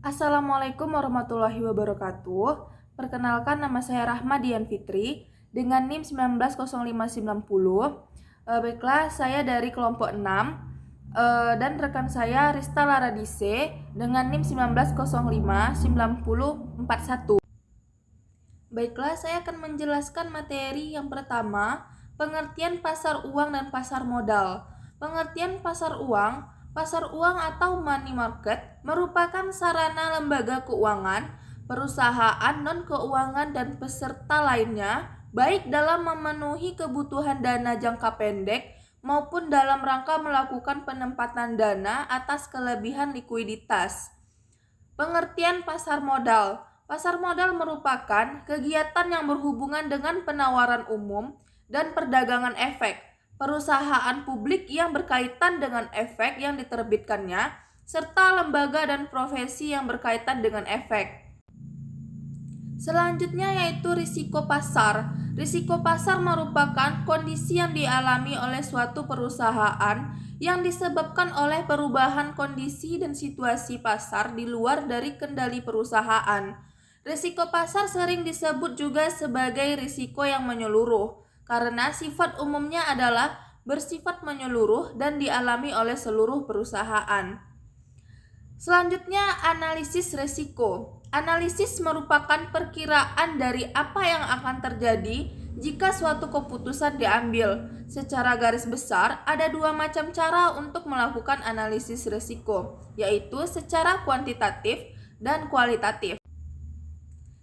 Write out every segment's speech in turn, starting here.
Assalamualaikum warahmatullahi wabarakatuh. Perkenalkan, nama saya Rahma Dian Fitri dengan NIM 190590. Baiklah, saya dari kelompok 6 dan rekan saya Rista Laradise dengan NIM 19059041. Baiklah, saya akan menjelaskan materi yang pertama, pengertian pasar uang dan pasar modal. Pengertian pasar uang atau money market merupakan sarana lembaga keuangan, perusahaan non-keuangan dan peserta lainnya, baik dalam memenuhi kebutuhan dana jangka pendek maupun dalam rangka melakukan penempatan dana atas kelebihan likuiditas. Pengertian pasar modal. Pasar modal merupakan kegiatan yang berhubungan dengan penawaran umum dan perdagangan efek, perusahaan publik yang berkaitan dengan efek yang diterbitkannya, serta lembaga dan profesi yang berkaitan dengan efek. Selanjutnya yaitu risiko pasar. Risiko pasar merupakan kondisi yang dialami oleh suatu perusahaan yang disebabkan oleh perubahan kondisi dan situasi pasar di luar dari kendali perusahaan. Risiko pasar sering disebut juga sebagai risiko yang menyeluruh, karena sifat umumnya adalah bersifat menyeluruh dan dialami oleh seluruh perusahaan. Selanjutnya, analisis risiko. Analisis merupakan perkiraan dari apa yang akan terjadi jika suatu keputusan diambil. Secara garis besar, ada dua macam cara untuk melakukan analisis risiko, yaitu secara kuantitatif dan kualitatif.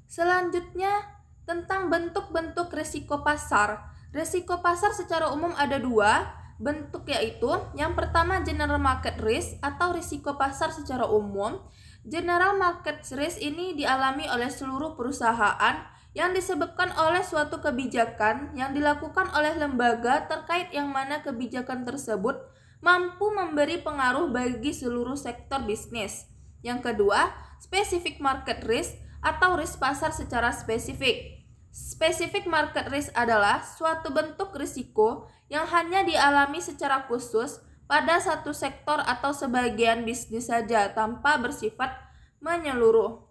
Selanjutnya, tentang bentuk-bentuk risiko pasar. Risiko pasar secara umum ada dua bentuk, yaitu yang pertama general market risk atau risiko pasar secara umum. General market risk ini dialami oleh seluruh perusahaan yang disebabkan oleh suatu kebijakan yang dilakukan oleh lembaga terkait yang mana kebijakan tersebut mampu memberi pengaruh bagi seluruh sektor bisnis. Yang kedua, specific market risk atau risk pasar secara spesifik. Specific market risk adalah suatu bentuk risiko yang hanya dialami secara khusus pada satu sektor atau sebagian bisnis saja tanpa bersifat menyeluruh.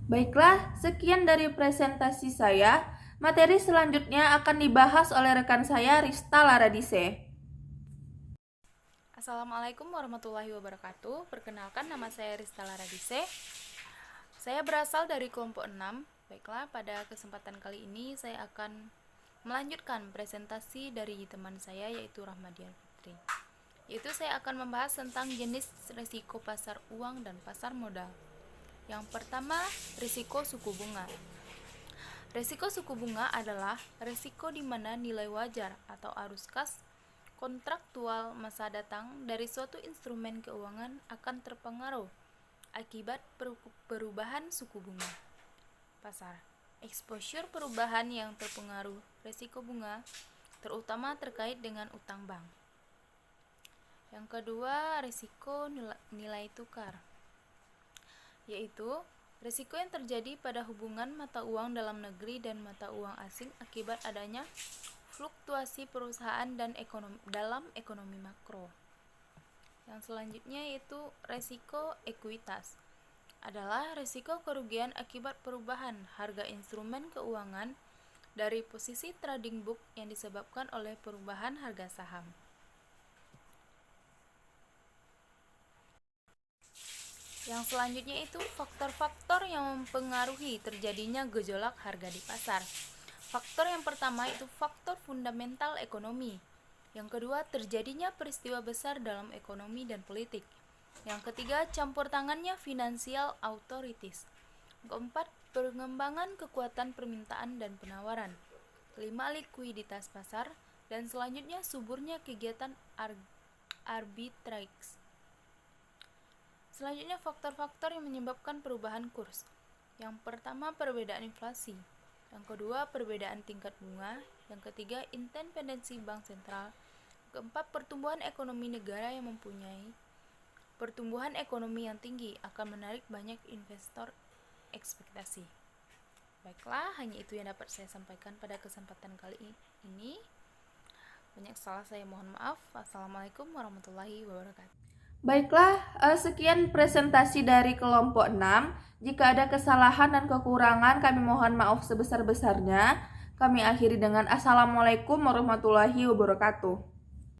Baiklah, sekian dari presentasi saya. Materi selanjutnya akan dibahas oleh rekan saya Rista Laradise. Assalamualaikum warahmatullahi wabarakatuh. Perkenalkan, nama saya Rista Laradise. Saya berasal dari kelompok 6. Baiklah, pada kesempatan kali ini saya akan melanjutkan presentasi dari teman saya yaitu Rahma Dian Fitri. Yaitu saya akan membahas tentang jenis risiko pasar uang dan pasar modal. Yang pertama, risiko suku bunga. Risiko suku bunga adalah risiko di mana nilai wajar atau arus kas kontraktual masa datang dari suatu instrumen keuangan akan terpengaruh akibat perubahan suku bunga pasar. Exposure perubahan yang terpengaruh risiko bunga terutama terkait dengan utang bank. Yang kedua, risiko nilai tukar, yaitu risiko yang terjadi pada hubungan mata uang dalam negeri dan mata uang asing akibat adanya fluktuasi perusahaan dan dalam ekonomi makro. Yang selanjutnya yaitu risiko ekuitas, adalah risiko kerugian akibat perubahan harga instrumen keuangan dari posisi trading book yang disebabkan oleh perubahan harga saham. Yang selanjutnya itu faktor-faktor yang mempengaruhi terjadinya gejolak harga di pasar. Faktor yang pertama itu faktor fundamental ekonomi. Yang kedua, terjadinya peristiwa besar dalam ekonomi dan politik. Yang ketiga, campur tangannya financial authorities. Keempat, pengembangan kekuatan permintaan dan penawaran. Kelima, likuiditas pasar. Dan selanjutnya, suburnya kegiatan arbitrage. Selanjutnya, faktor-faktor yang menyebabkan perubahan kurs. Yang pertama, perbedaan inflasi. Yang kedua, perbedaan tingkat bunga. Yang ketiga, independensi bank sentral. Keempat, pertumbuhan ekonomi negara yang mempunyai pertumbuhan ekonomi yang tinggi akan menarik banyak investor ekspektasi. Baiklah, hanya itu yang dapat saya sampaikan pada kesempatan kali ini. Banyak salah saya mohon maaf. Assalamualaikum warahmatullahi wabarakatuh. Baiklah, sekian presentasi dari kelompok 6. Jika ada kesalahan dan kekurangan, kami mohon maaf sebesar-besarnya. Kami akhiri dengan Assalamualaikum warahmatullahi wabarakatuh.